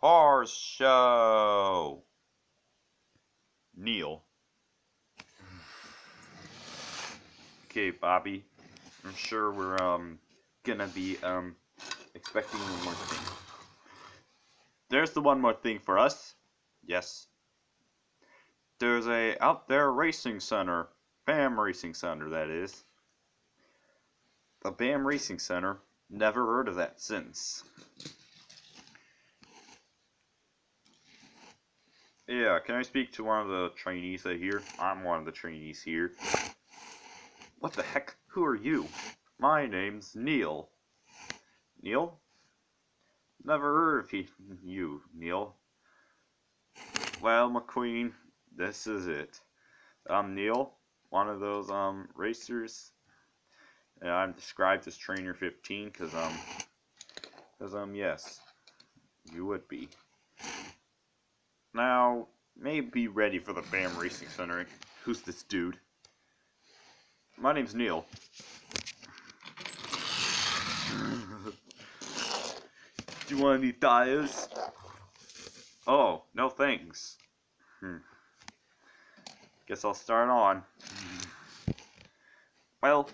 Horse show. Neil. Okay, Bobby. I'm sure we're gonna be expecting one more thing. There's the one more thing for us. Yes. There's a out there racing center. BAM Racing Center, that is. The BAM Racing Center. Never heard of that since. Yeah, can I speak to one of the trainees here? I'm one of the trainees here. What the heck? Who are you? My name's Neil. Neil? Never heard of you, Neil. Well, McQueen, this is it. I'm Neil, one of those racers. And I'm described as Trainer 15 because yes, you would be. Now, maybe be ready for the BAM Racing Center. Who's this dude? My name's Neil. Do you want any tires? Oh, no thanks. Guess I'll start on. Well,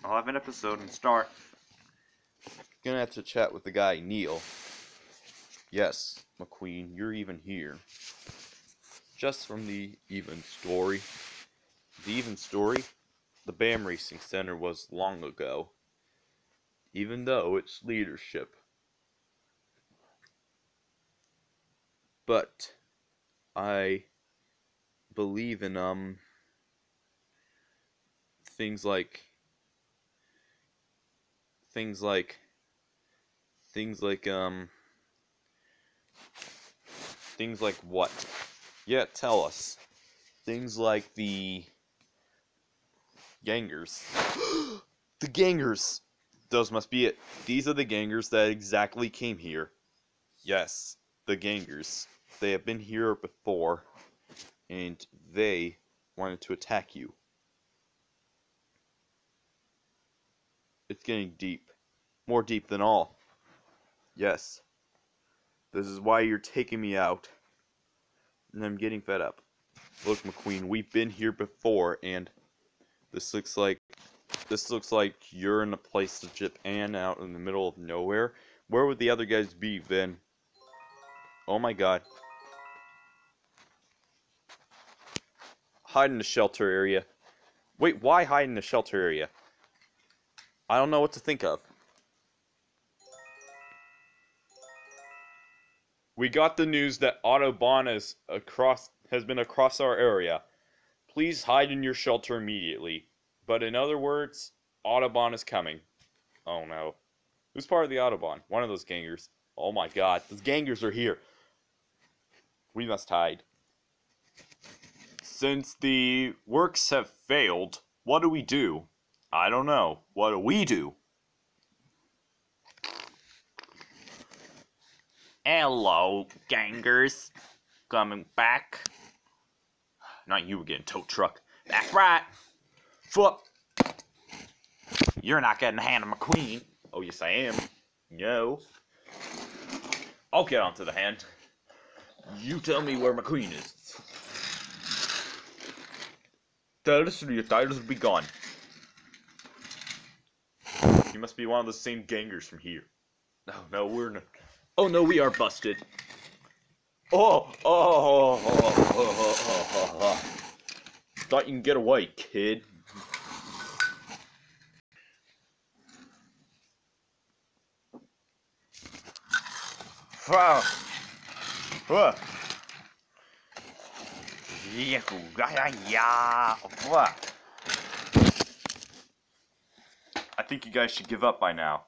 I'll have an episode and start. Gonna have to chat with the guy, Neil. Yes, McQueen, you're even here. Just from the even story. The even story? The BAM Racing Center was long ago. Even though its leadership. But I believe in things like what? Yeah, tell us. Things like the gangers. The gangers! Those must be it. These are the gangers that exactly came here. Yes, the gangers. They have been here before, and they wanted to attack you. It's getting deep. More deep than all. Yes. This is why you're taking me out. And I'm getting fed up. Look, McQueen, we've been here before, and this looks like you're in a place in Japan out in the middle of nowhere. Where would the other guys be then? Oh my god. Hide in the shelter area. Wait, why hide in the shelter area? I don't know what to think of. We got the news that Autobahn has been across our area. Please hide in your shelter immediately. But in other words, Autobahn is coming. Oh no. Who's part of the Autobahn? One of those gangers. Oh my god, those gangers are here. We must hide. Since the works have failed, what do we do? I don't know. What do we do? Hello, gangers. Coming back. Not you again, tow truck. That's right. Foot. You're not getting a hand of McQueen. Oh, yes, I am. No. I'll get onto the hand. You tell me where McQueen is. The rest of your tires will be gone. You must be one of the same gangers from here. No, we're not. Oh, no, we are busted. Oh. Thought you can get away, kid. I think you guys should give up by now.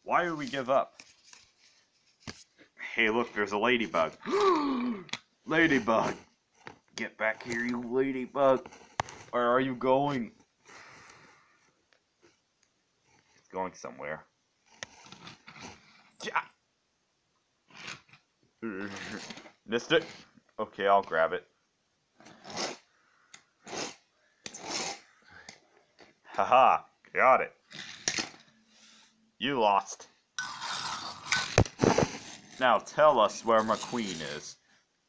Why would we give up? Hey, look, there's a ladybug. Ladybug! Get back here, you ladybug. Where are you going? It's going somewhere. Yeah. Missed it? Okay, I'll grab it. Haha, got it. You lost. Now tell us where McQueen is.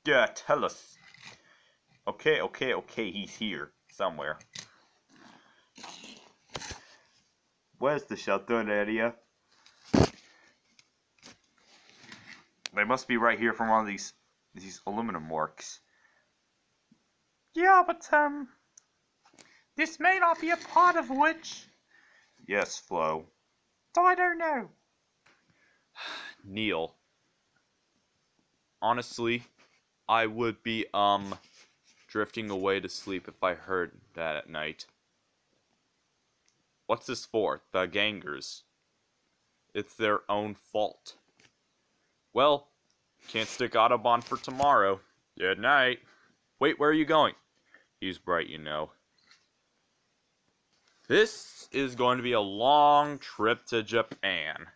Yeah, tell us. Okay, he's here. Somewhere. Where's the shutdown area? They must be right here from one of these aluminum works. Yeah, but, this may not be a part of which... Yes, Flo. I don't know. Neil. Honestly, I would be, drifting away to sleep if I heard that at night. What's this for? The gangers. It's their own fault. Well, can't stick Autobahn for tomorrow. Good night. Wait, where are you going? He's bright, you know. This is going to be a long trip to Japan.